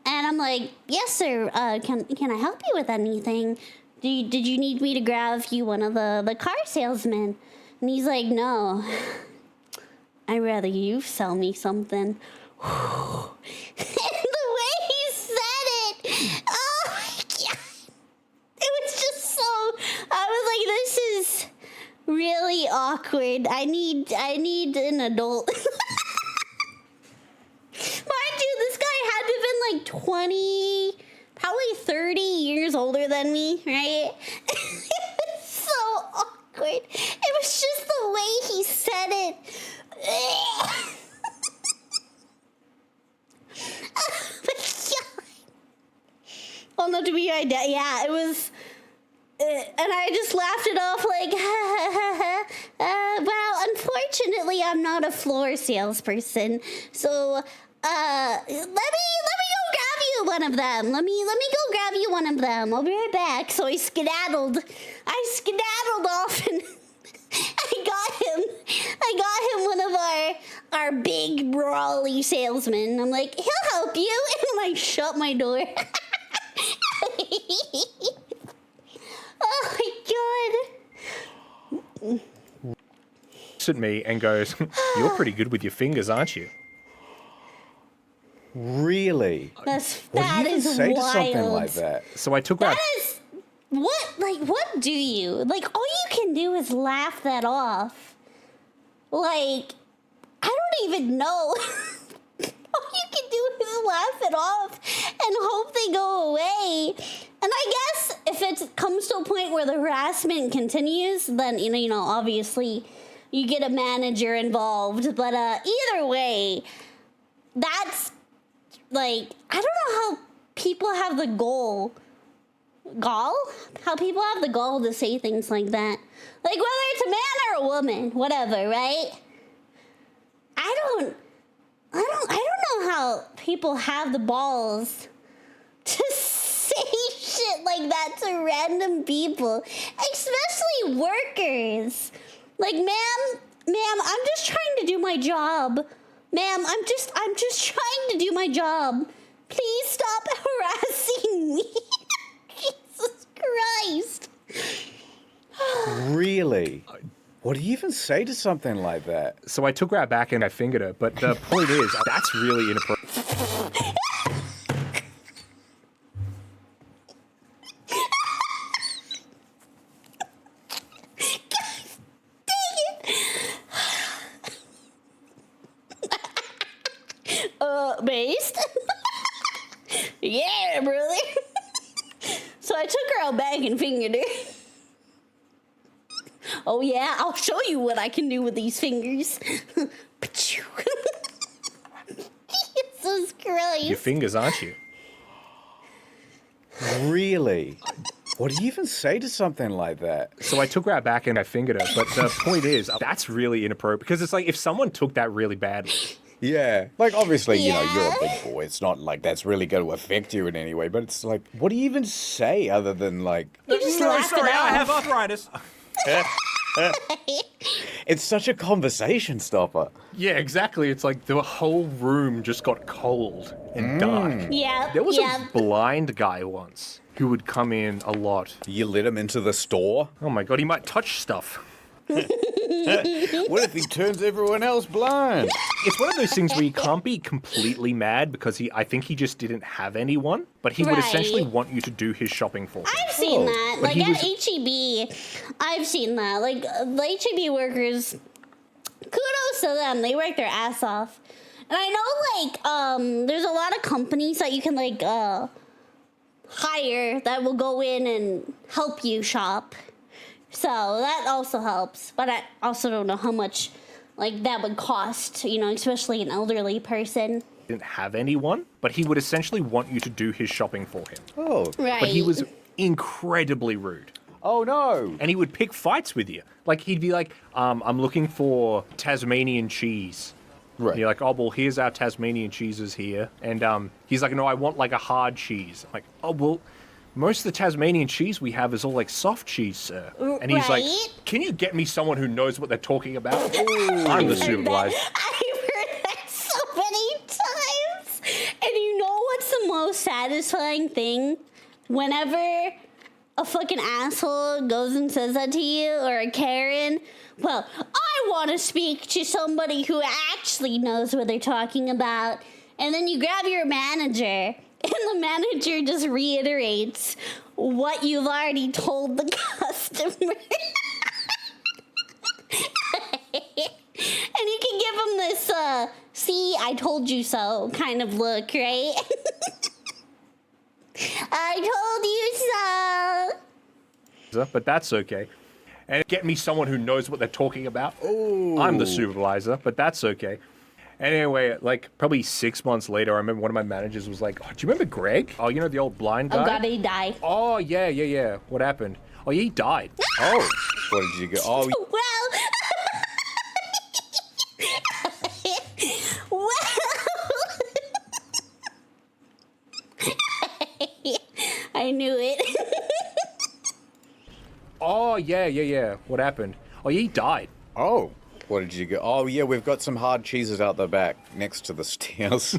And I'm like, yes, sir, can I help you with anything? Did you need me to grab you one of the car salesmen? And he's like, no, I'd rather you sell me something. And the way he said it, oh my God. It was just so really awkward. I need an adult. Mind you, this guy had to have been like 20, probably 30 years older than me, right? It was so awkward. It was just the way he said it. Oh my God. Oh, not to be my dad. Yeah, it was. And I just laughed it off like, well, unfortunately, I'm not a floor salesperson, so let me go grab you one of them. Let me go grab you one of them. I'll be right back. So I skedaddled off, and I got him one of our big brawly salesmen. I'm like, he'll help you, and I shut my door. Oh my God. Looks at me and goes, "You're pretty good with your fingers, aren't you?" Really? That What do you even is say wild. to something like that? So I took out. That is what do you? Like, all you can do is laugh that off. Like, I don't even know. All you can do is laugh it off and hope they go away. And I guess if it comes to a point where the harassment continues, then, you know, obviously you get a manager involved. But either way, that's, like, I don't know how people have the how people have the gall to say things like that. Like, whether it's a man or a woman, whatever, right? I don't know how people have the balls to say shit like that to random people, especially workers. Like, ma'am, I'm just trying to do my job. Ma'am, I'm just trying to do my job. Please stop harassing me. Jesus Christ. Really? What do you even say to something like that? So I took her out back and I fingered her. But the point is, that's really inappropriate. Based? Yeah, brother. So I took her out back and fingered her. Oh yeah, I'll show you what I can do with these fingers. Jesus Christ. Your fingers, aren't you? Really? What do you even say to something like that? So I took her out back and I fingered her. But the point is, that's really inappropriate. Because it's like, if someone took that really badly. Yeah. Like, obviously, you know, Yeah. you're a big boy. It's not like that's really going to affect you in any way. But it's like, what do you even say other than, like... You just laugh it off. arthritis. It's such a conversation stopper. Yeah, exactly. It's like the whole room just got cold and dark. Yeah. There was yeah. a blind guy once who would come in a lot. You let him into the store? Oh my God, he might touch stuff. What if he turns everyone else blind? It's one of those things where you can't be completely mad because I think he just didn't have anyone, but he would essentially Right. want you to do his shopping for him. I've seen that. But Like, he at was- HEB, I've seen that. Like, the HEB workers, kudos to them. They work their ass off. And I know, like, there's a lot of companies that you can, like, hire that will go in and help you shop. So that also helps. But I also don't know how much, like, that would cost, you know, especially an elderly person. Didn't have anyone, but he would essentially want you to do his shopping for him. Oh. Right. But he was incredibly rude. Oh, no. And he would pick fights with you. Like, he'd be like, I'm looking for Tasmanian cheese. Right. And you're like, oh, well, here's our Tasmanian cheeses here. And he's like, no, I want, like, a hard cheese. I'm like, oh, well, most of the Tasmanian cheese we have is all, like, soft cheese, sir. And he's like, Right. can you get me someone who knows what they're talking about? I'm the supervisor. I've heard that so many times. And you know what's the most satisfying thing? Whenever a fucking asshole goes and says that to you, or a Karen, well, I want to speak to somebody who actually knows what they're talking about. And then you grab your manager, and the manager just reiterates what you've already told the customer. I told you so kind of look, right? I told you so. But that's okay. And get me someone who knows what they're talking about. Ooh. I'm the supervisor, but that's okay. Anyway, like probably 6 months later, I remember one of my managers was like, "Oh, do you remember Greg? Oh, you know the old blind guy? Oh God, he died. Oh, yeah. What happened? Oh, yeah, he died. Oh, what did you go? Oh, Well, I knew it. Oh, yeah. What happened? Oh, yeah, he died. oh, what did you go? Oh, yeah, we've got some hard cheeses out the back next to the stairs.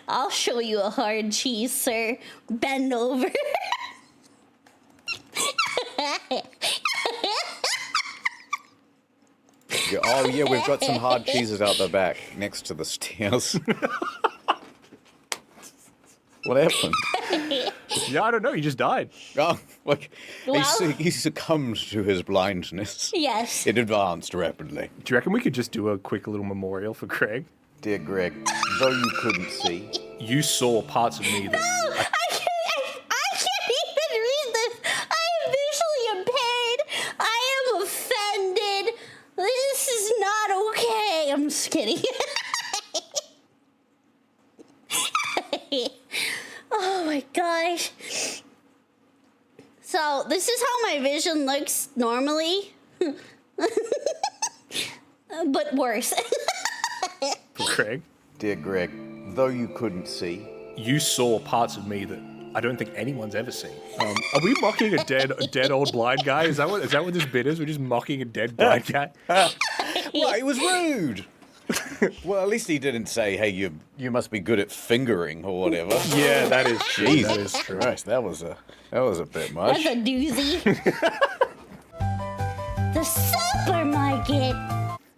I'll show you a hard cheese, sir. Bend over. Oh, yeah, we've got some hard cheeses out the back next to the stairs. What happened? Yeah, I don't know. He just died. Oh, like, Well- he succumbed to his blindness. Yes. It advanced rapidly. Do you reckon we could just do a quick little memorial for Greg? Dear Greg, though you couldn't see, You saw parts of me that... I can't even read this. I am visually impaired. I am offended. This is not okay. I'm just kidding. Oh my gosh. So this is how my vision looks normally. But worse. For Greg? dear Greg, though you couldn't see, You saw parts of me that I don't think anyone's ever seen. Are we mocking a dead old blind guy? Is that what this bit is? We're just mocking a dead blind guy? well, it was rude. Well, at least he didn't say, "Hey, you must be good at fingering" or whatever. Yeah, that is true. Jesus That is true. Christ, that was a bit much. That's a doozy. The supermarket.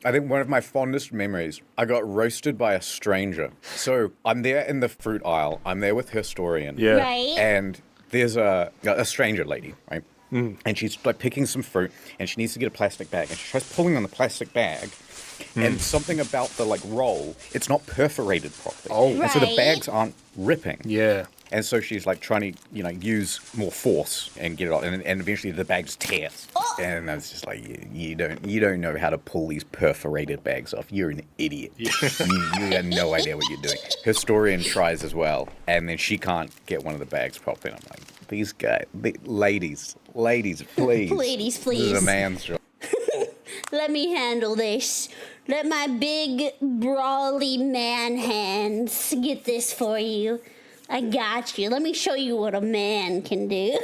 I think one of my fondest memories, I got roasted by a stranger. So I'm there in the fruit aisle. I'm there with Historian. Yeah. Right? And there's a stranger lady, right? And she's like picking some fruit, and she needs to get a plastic bag, and she tries pulling on the plastic bag, and something about the like roll, it's not perforated properly. Oh. And so the Right. bags aren't ripping. Yeah. And so she's like trying to, use more force and get it off, and eventually the bag just tears. Oh. And I was just like, you don't know how to pull these perforated bags off. You're an idiot. you have no idea what you're doing. Historian tries as well, and then she can't get one of the bags properly. And I'm like, these guys, ladies, please. Ladies, This please. is a man's job. Let me handle this. Let my big, brawly man hands get this for you. I got you. Let me show you what a man can do.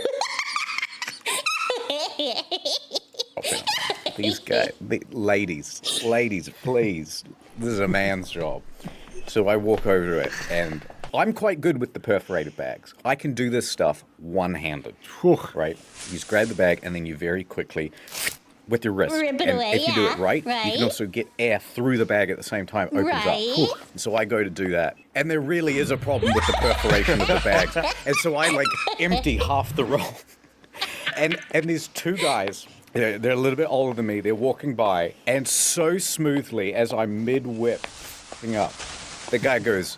These guys, ladies, please. This is a man's job. So I walk over to it, and I'm quite good with the perforated bags. I can do this stuff one-handed, right? You just grab the bag, and then you very quickly, with your wrist, Rip it and away, if you do yeah, it right, you right. can also get air through the bag at the same time. It opens Right. up. So I go to do that, and there really is a problem with the perforation of the bags, and so I like empty half the roll. And these two guys, they're a little bit older than me. They're walking by, and so smoothly as I'm mid-whip up, the guy goes,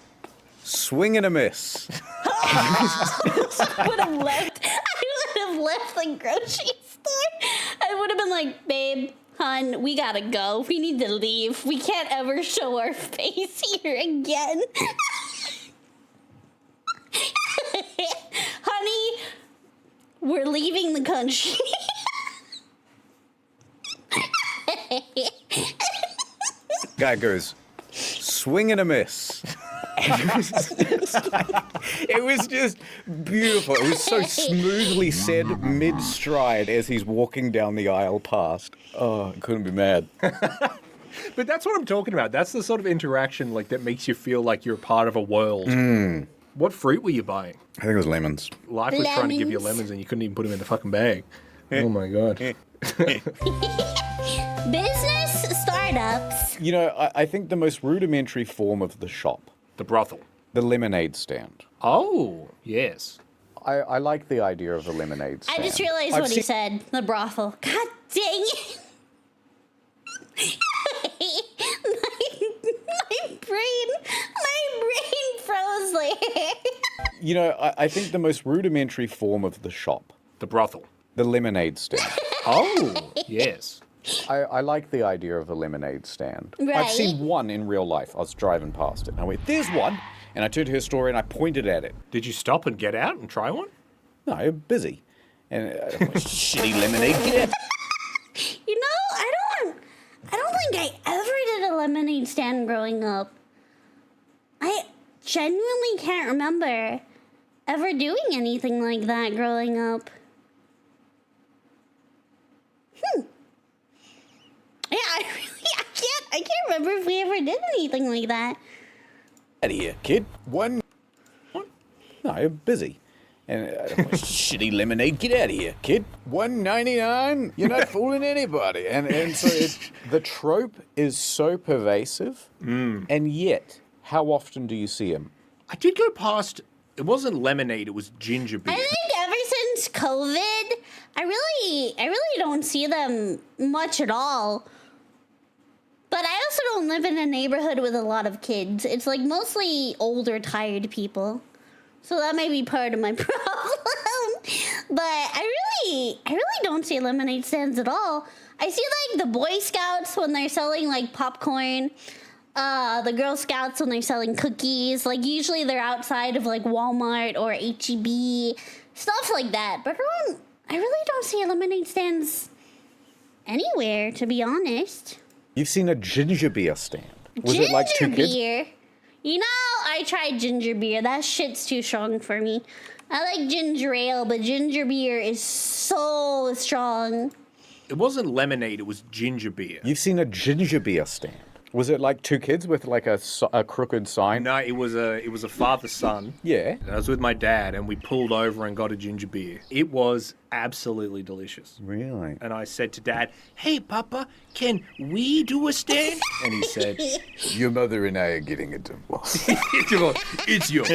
"Swing and a miss." I would have left the grocery store. I would have been like, babe, hon, we gotta go. We need to leave. We can't ever show our face here again. Honey, we're leaving the country. Guy goes, "Swing and a miss." It was just beautiful. It was so smoothly said mid-stride as he's walking down the aisle past. Oh, I couldn't be mad. But that's what I'm talking about. That's the sort of interaction like that makes you feel like you're part of a world. What fruit were you buying? I think it was lemons. Life was trying to give you Lemons. lemons and you couldn't even put them in the fucking bag. Oh my god. Business startups. I think the most rudimentary form of the shop, The brothel. the lemonade stand. Oh, yes. I like the idea of a lemonade stand. I just realized I've what he seen- said. The brothel. God dang it. You know, I think the most rudimentary form of the shop, The brothel. the lemonade stand. Oh, yes. I like the idea of a lemonade stand. I've Right. seen one in real life. I was driving past it, and I went, "There's one," and I turned to her store and I pointed at it. Did you stop and get out and try one? No, I'm busy, and shitty lemonade. Get out. You know, I don't think I ever did a lemonade stand growing up. I genuinely can't remember ever doing anything like that growing up. Yeah, I can't remember if we ever did anything like that. Out of here, kid. One. No, I'm busy. And shitty lemonade. Get out of here, kid. $1.99. You're not fooling anybody. And so the trope is so pervasive, and yet, how often do you see him? I did go past. It wasn't lemonade. It was ginger beer. I think ever since COVID, I really don't see them much at all. But I also don't live in a neighborhood with a lot of kids. It's like mostly older, tired people. So that may be part of my problem. But I really don't see lemonade stands at all. I see like the Boy Scouts when they're selling like popcorn. The Girl Scouts when they're selling cookies. Like usually they're outside of like Walmart or H-E-B. Stuff like that. But I really don't see lemonade stands anywhere, to be honest. You've seen a ginger beer stand. Was it like two kids? Beer. You know, I tried ginger beer. That shit's too strong for me. I like ginger ale, but ginger beer is so strong. It wasn't lemonade. It was ginger beer. You've seen a ginger beer stand. Was it like two kids with like a crooked sign? No, it was a father-son. Yeah. I was with my dad, and we pulled over and got a ginger beer. It was absolutely delicious. Really? And I said to Dad, "Hey, Papa, can we do a stand?" And he said, Your mother and I are getting a divorce. "It's your."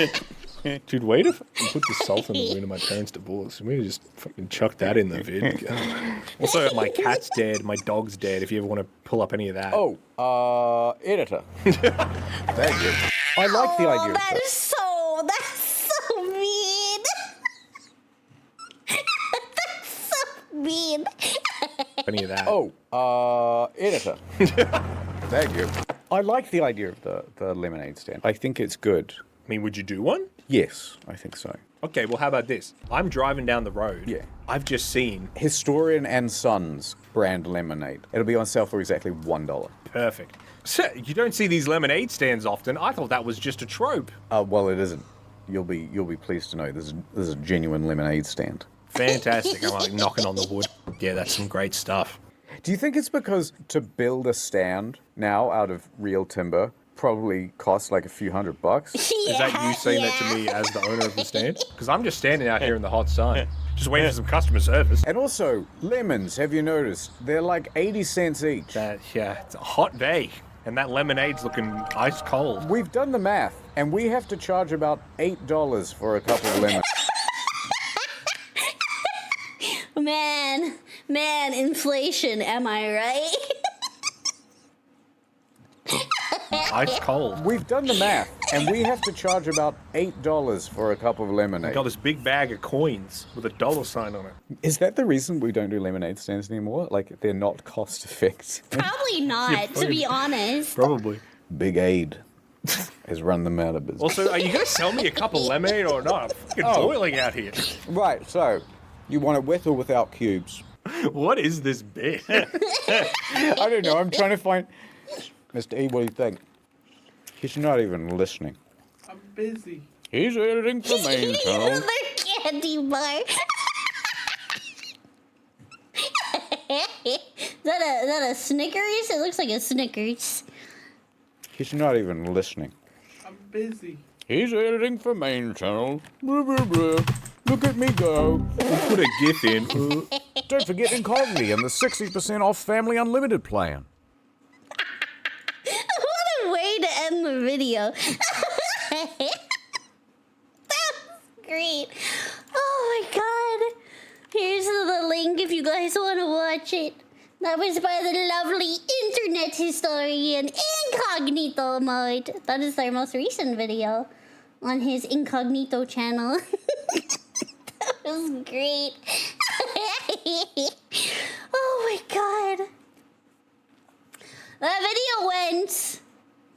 Dude, wait if you put the salt in the wound of my parents' divorce. We just fucking chuck that in the vid. Also, my cat's dead, my dog's dead, if you ever want to pull up any of that. Editor. Thank you. I like the idea of that. That's so mean. That's so mean. Any of that. Editor. Thank you. I like the idea of the lemonade stand. I think it's good. I mean, would you do one? Yes, I think so. Okay, well, how about this? I'm driving down the road. Yeah. I've just seen. Historian and Sons brand lemonade. It'll be on sale for exactly $1. Perfect. So, you don't see these lemonade stands often. I thought that was just a trope. Well, it isn't. You'll be pleased to know this is a genuine lemonade stand. Fantastic. I'm like knocking on the wood. Yeah, that's some great stuff. Do you think it's because to build a stand now out of real timber probably costs like a few $100? Is that you saying that to me as the owner of the stand? Because I'm just standing out here in the hot sun, just waiting for some customer service. And also, lemons, have you noticed? They're like 80 cents each. It's a hot day, and that lemonade's looking ice cold. We've done the math, and we have to charge about $8 for a couple of lemons. Man, inflation, am I right? Ice cold. We've done the math, and we have to charge about $8 for a cup of lemonade. Got this big bag of coins with a dollar sign on it. Is that the reason we don't do lemonade stands anymore? Like, they're not cost effective? Probably not, to be honest. Probably. Big Aid has run them out of business. Also, are you going to sell me a cup of lemonade or not? I'm fucking boiling out here. Right, so, you want it with or without cubes? What is this bit? I don't know, I'm trying to find... Mr. E, what do you think? He's not even listening. I'm busy. He's editing for main channel. The candy bar. Is that a Snickers? It looks like a Snickers. He's not even listening. I'm busy. He's editing for main channel. Blah, blah, blah. Look at me go. Put a GIF in. Don't forget Incognito and the 60% off Family Unlimited plan. What a way to end the video. That's great. Oh my god. Here's the link if you guys want to watch it. That was by the lovely internet historian Incognito mode. That is their most recent video. on his Incognito channel. That was great. Oh my god. That video went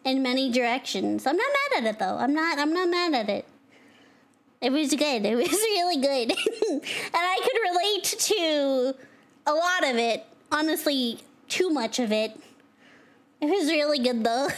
in many directions. I'm not mad at it though. I'm not mad at it. It was good. It was really good. And I could relate to a lot of it. Honestly, too much of it. It was really good though.